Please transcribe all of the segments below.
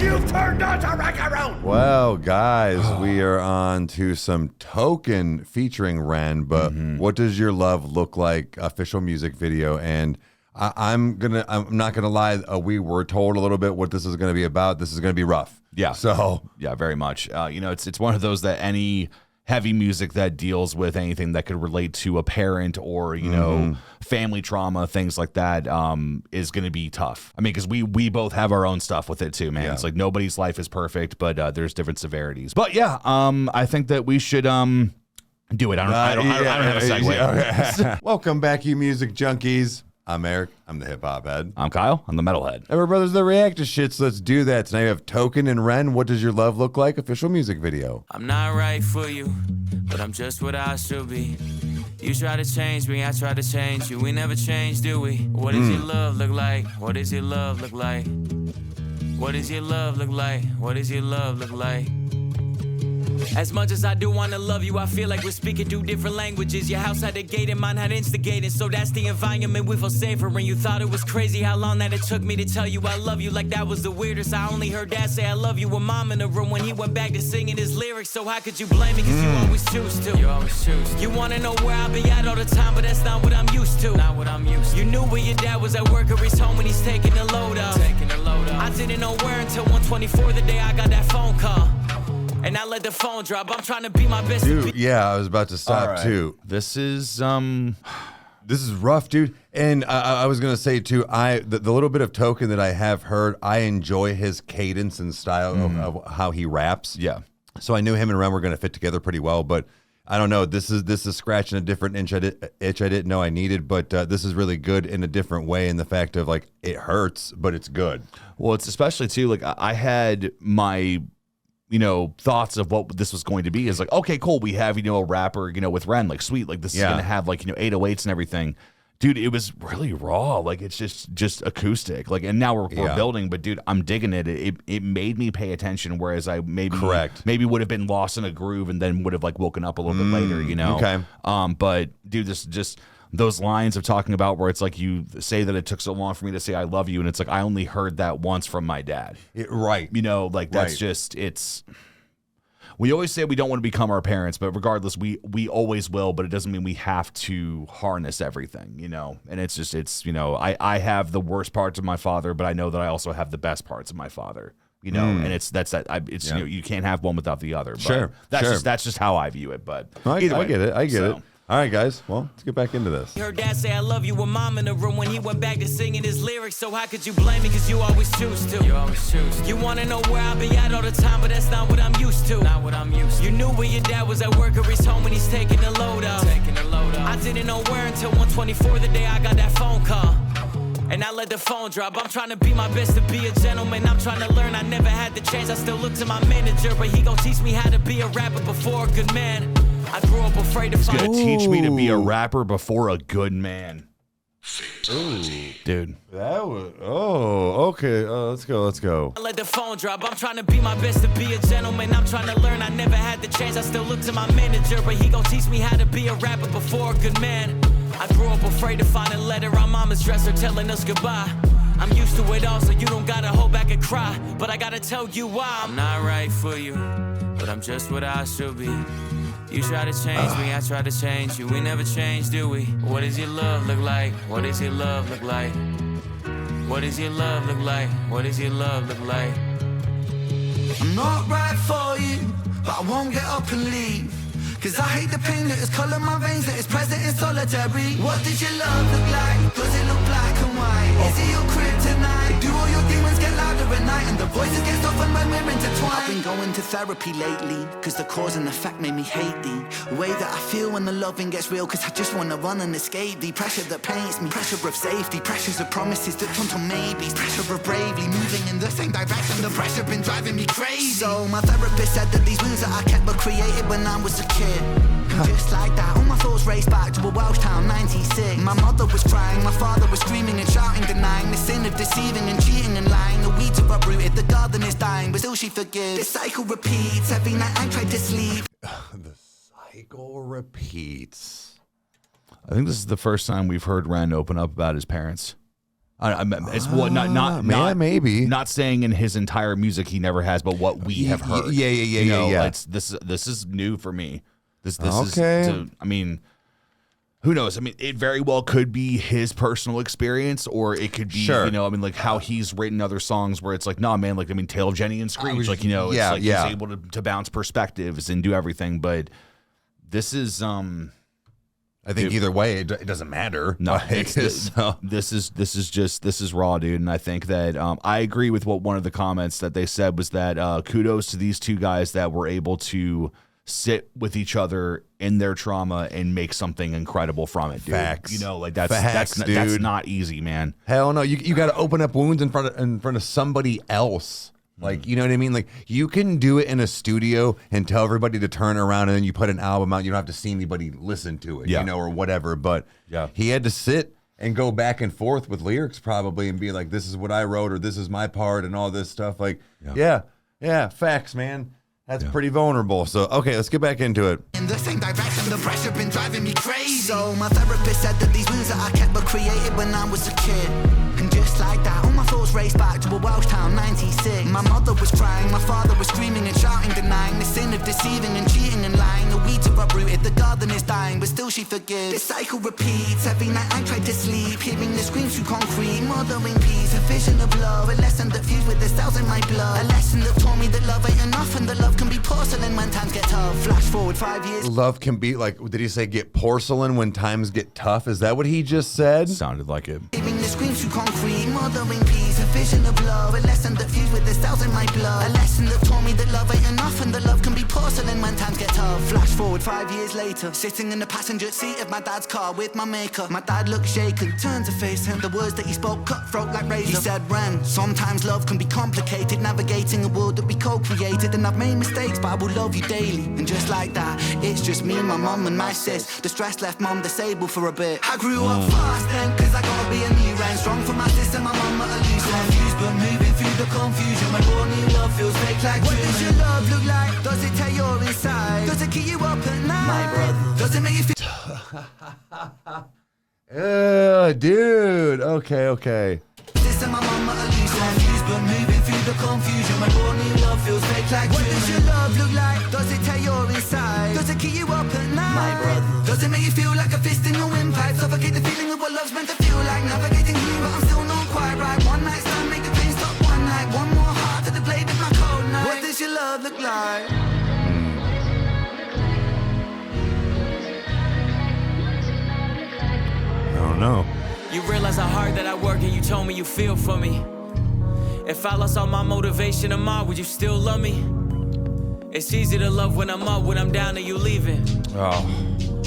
You've turned on to Rykerroad! Well, guys, we are on to some Token featuring Ren, but What Does Your Love Look Like official music video. And I'm not gonna lie, we were told a little bit what this is gonna be about. This is gonna be rough. Yeah. So yeah, very much. It's one of those that any heavy music that deals with anything that could relate to a parent or family trauma, things like that, is going to be tough. I mean, because we both have our own stuff with it too, man. Yeah. It's like nobody's life is perfect, but there's different severities. But yeah, I think that we should do it. I don't have a segue. Okay. Welcome back, you music junkies. I'm Eric. I'm the hip hop head. I'm Kyle. I'm the metal head. And we're brothers that react to shit, so let's do that. Tonight we have Token and Ren. What Does Your Love Look Like official music video. I'm not right for you, but I'm just what I should be. You try to change me, I try to change you. We never change, do we? What does your love look like? What does your love look like? What does your love look like? What does your love look like? As much as I do want to love you, I feel like we're speaking two different languages. Your house had a gate and mine had instigated, so that's the environment we feel safer in. You thought it was crazy how long that it took me to tell you I love you, like that was the weirdest. I only heard dad say I love you with mom in the room when he went back to singing his lyrics. So how could you blame me, cause you always choose to. You always choose to. You wanna know where I'll be at all the time, but that's not what I'm used to. Not what I'm used to. You knew where your dad was at work or he's home when he's taking the load up. I didn't know where until 1:24 the day I got that phone call. And I let the phone drop. I'm trying to be my best. Dude, yeah, I was about to stop too. This is rough, dude. And I was gonna say too, the little bit of Token that I have heard, I enjoy his cadence and style of how he raps. Yeah. So I knew him and Ren were gonna fit together pretty well, but I don't know. This is scratching a different itch I didn't know I needed, but this is really good in a different way. In the fact of like it hurts, but it's good. Well, it's especially too like I had my thoughts of what this was going to be is like, okay, cool. We have, a rapper, with Ren, like sweet, like this is going to have like, 808s and everything. Dude, it was really raw. Like it's just acoustic. Like, and now we're building, but dude, I'm digging it. It made me pay attention. Whereas I maybe would have been lost in a groove and then would have like woken up a little bit later, Okay. But dude, this just those lines of talking about where it's like you say that it took so long for me to say I love you, and it's like I only heard that once from my dad. Like that's just it's. We always say we don't want to become our parents, but regardless, we always will. But it doesn't mean we have to harness everything, And it's just I have the worst parts of my father, but I know that I also have the best parts of my father. And it's you can't have one without the other. But that's just how I view it. But either way, I get it. All right, guys. Well, let's get back into this. Heard dad say I love you with mom in the room when he went back to singing his lyrics. So how could you blame me? Cause you always choose to. You always choose to. You wanna know where I'll be at all the time, but that's not what I'm used to. Not what I'm used to. You knew where your dad was at work or he's home when he's taking the load up. I didn't know where until 1:24 the day I got that phone call. And I let the phone drop. I'm trying to be my best to be a gentleman. I'm trying to learn. I never had the chance. I still look to my manager, but he gon' teach me how to be a rapper before a good man. I grew up afraid to find. He's gonna teach me to be a rapper before a good man. Ooh. Dude. That was okay. Let's go. I let the phone drop. I'm trying to be my best to be a gentleman. I'm trying to learn. I never had the chance. I still look to my manager, but he gon' teach me how to be a rapper before a good man. I grew up afraid to find a letter on mama's dresser telling us goodbye. I'm used to it all, so you don't gotta hold back and cry. But I gotta tell you why. I'm not right for you, but I'm just what I should be. You try to change me, I try to change you. We never change, do we? What does your love look like? What does your love look like? What does your love look like? What does your love look like? I'm not right for you, but I won't get up and leave. Cause I hate the pain that is colour my veins, that is present in solitary. What does your love look like? Does it look black and white? Is it your kryptonite? Do all your demons get louder at night and the voices get softened when we're intertwined? I've been going to therapy lately, cause the cause and the fact made me hate thee. The way that I feel when the loving gets real, cause I just wanna run and escape thee. Pressure that paints me, pressure of safety, pressures of promises that turn to maybes, pressure of bravely moving in the same direction. The pressure been driving me crazy. So my therapist said that these wounds that I kept were created when I was a kid. And just like that, all my thoughts raced back to a Welsh town, 96. My mother was crying, my father was screaming and shouting, denying the sin of deceiving and cheating and lying. The weeds are uprooted, the garden is dying, but still she forgives. This cycle repeats every night I try to sleep. The cycle repeats. I think this is the first time we've heard Ren open up about his parents. It's what not maybe not saying in his entire music he never has, but what we have heard. Yeah. This is new for me. This Okay. is. I mean, who knows? I mean, it very well could be his personal experience, or it could be, Sure. I mean, like how he's written other songs where it's like, nah, man, like, I mean, Tale of Jenny and Screech, like, it's like he's able to bounce perspectives and do everything. But this is, I think either way, it doesn't matter. no, this is raw, dude. And I think that I agree with what one of the comments that they said was that kudos to these two guys that were able to sit with each other in their trauma and make something incredible from it, dude. Facts. Like Facts, that's not easy, man. Hell no, you got to open up wounds in front of somebody else. Like, you know what I mean? Like, you can do it in a studio and tell everybody to turn around, and then you put an album out. You don't have to see anybody listen to it, or whatever. But he had to sit and go back and forth with lyrics probably and be like, this is what I wrote, or this is my part, and all this stuff. Like, facts, man. That's pretty vulnerable. So, okay, let's get back into it. In the same direction, the pressure been driving me crazy. So my therapist said that these wounds that I kept were created when I was a kid. And just like that, all my thoughts raced back to a Welsh town, 96. My mother was crying, my father was screaming and shouting, denying the sin of deceiving and cheating and lying. The weeds are uprooted, the garden is dying, but still she forgives. This cycle repeats, every night I try to sleep, hearing the screams through concrete, mothering peace, a vision of love, a lesson that fused with the cells in my blood, a lesson that taught me that love ain't enough and that love can be porcelain when times get tough. Flash forward 5 years. Love can be like, did he say get porcelain when times get tough? Is that what he just said? Sounded like it. Hearing the screams through concrete, mothering peace, a vision of love, a lesson that fused with the cells in my blood, a lesson that taught me that love ain't enough and that love can be porcelain when times get tough. Flash forward 5 years later, sitting in the passenger seat of my dad's car with my maker. My dad looked shaken, turned to face him. The words that he spoke cut throat like razor. He said, Ren, sometimes love can be complicated, navigating a world that we co-created, and I've made mistakes, but I will love you daily. And just like that, it's just me, my mum and my sis. The stress left mum disabled for a bit. I grew up fast then, cause I gotta be a new Ren. Strong for my sister, my mum at a loose end. Confused but moving through the confusion. My born new love feels fake like What does your love look like? Does it tell you're inside? Does it keep you up at night? My brother. Does it make you feel Dude. Okay. Sister, my mum at a loose end. Confused but moving through the confusion. My born new love feels fake like What does your love look like? Does it tell you're inside? Does it keep you up at night? My brother. Does it make you feel like a fist in your windpipe? Suffocate the feeling of what love's meant to feel like. Navigating you, but I'm still not quite right. One night stand, make the pain stop one night. One more heart to the blade of my cold night. What does your love look like? I don't know. You realize how hard that I work and you told me you feel for me. If I lost all my motivation tomorrow, would you still love me? It's easy to love when I'm up, when I'm down and you leaving.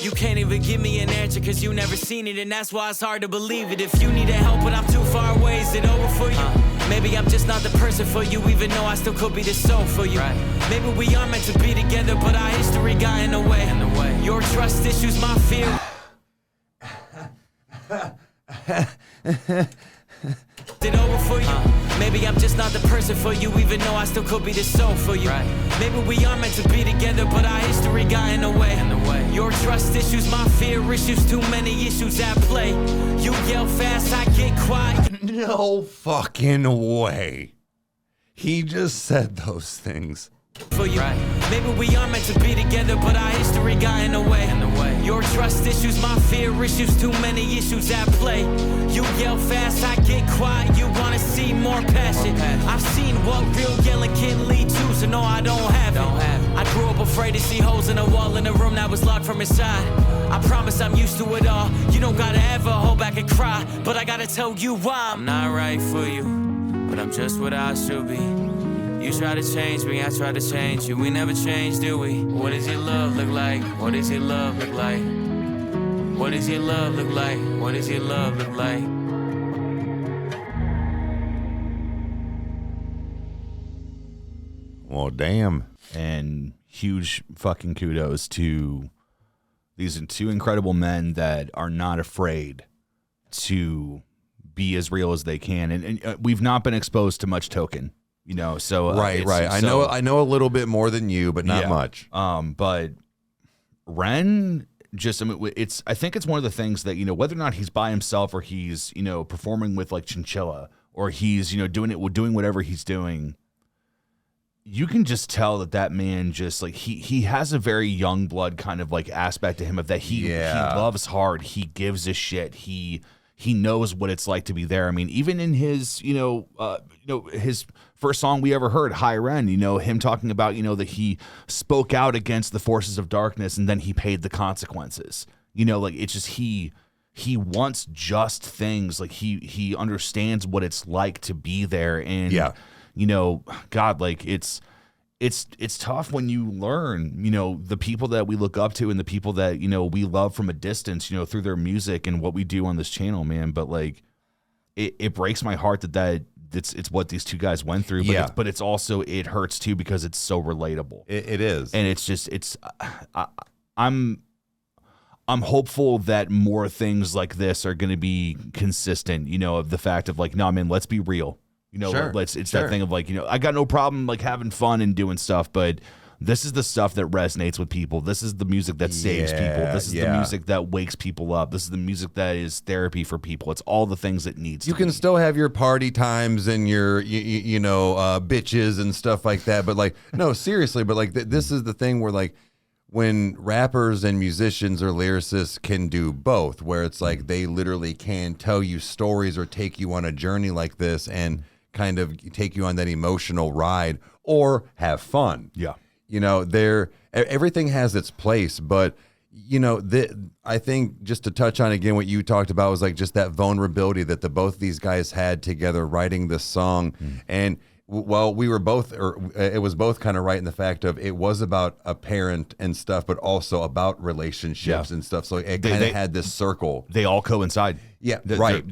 You can't even give me an answer cause you never seen it, and that's why it's hard to believe it. If you need help but I'm too far away, is it over for you? Maybe I'm just not the person for you, even though I still could be the soul for you. Maybe we are meant to be together, but our history got in the way. Your trust issues, my fear. It over for you. Maybe I'm just not the person for you, even though I still could be the soul for you. Maybe we are meant to be together, but our history got in the way. Your trust issues, my fear issues, too many issues at play. You yell fast, I get quiet. No fucking way. He just said those things. For you. Maybe we are meant to be together, but our history got in the way. Your trust issues, my fear issues, too many issues at play. You yell fast, I get quiet. You wanna see more passion. I've seen what real yelling can lead to, so no, I don't have it. I grew up afraid to see holes in the wall in a room that was locked from inside. I promise I'm used to it all. You don't gotta ever hold back and cry, but I gotta tell you why. I'm not right for you, but I'm just what I should be. You try to change me, I try to change you. We never change, do we? What does your love look like? What does your love look like? What does your love look like? What does your love look like? Well, damn. And huge fucking kudos to these two incredible men that are not afraid to be as real as they can. And we've not been exposed to much Token. You know, so right. I know a little bit more than you, but not much. But Ren just, I mean, I think it's one of the things that, you know, whether or not he's by himself or he's, you know, performing with like Chinchilla or he's, you know, doing whatever he's doing, you can just tell that man just like, he has a very young blood kind of like aspect to him of that he loves hard. He gives a shit. He knows what it's like to be there. I mean, even in his, his first song we ever heard, REN, you know, him talking about, you know, that he spoke out against the forces of darkness and then he paid the consequences. You know, like it's just he wants just things. Like he understands what it's like to be there. And you know, God, like it's tough when you learn, you know, the people that we look up to and the people that, you know, we love from a distance, you know, through their music and what we do on this channel, man. But like, it breaks my heart that it's what these two guys went through. But but it's also, it hurts too because it's so relatable. It is. And it's just, I'm hopeful that more things like this are going to be consistent, you know, of the fact of like, no, man, let's be real. You know, it's that thing of like, you know, I got no problem like having fun and doing stuff, but this is the stuff that resonates with people. This is the music that saves people. This is the music that wakes people up. This is the music that is therapy for people. It's all the things that needs. You can still have your party times and your bitches and stuff like that, but like no, seriously, but like this is the thing where like when rappers and musicians or lyricists can do both, where it's like they literally can tell you stories or take you on a journey like this and kind of take you on that emotional ride or have fun. Yeah. You know, everything has its place, but you know, I think just to touch on again, what you talked about was like just that vulnerability that the both of these guys had together writing this song. And well, we were both, or it was both kind of right in the fact of it was about a parent and stuff, but also about relationships and stuff. So it kind of had this circle. They all coincide. Yeah, right.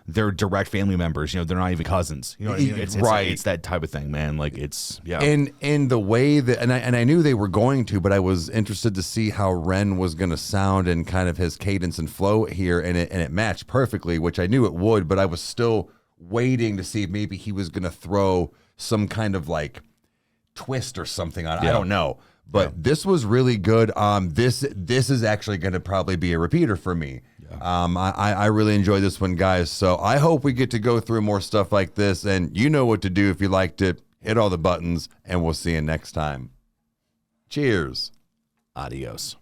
They're direct family members. You know, they're not even cousins. You know what I mean? It's it's that type of thing, man. Like it's And the way that and I knew they were going to, but I was interested to see how REN was going to sound and kind of his cadence and flow here, and it matched perfectly, which I knew it would. But I was still waiting to see if maybe he was going to throw some kind of like twist or something on it. I don't know. But this was really good. This is actually going to probably be a repeater for me. I really enjoyed this one, guys. So I hope we get to go through more stuff like this. And you know what to do if you liked it. Hit all the buttons, and we'll see you next time. Cheers. Adios.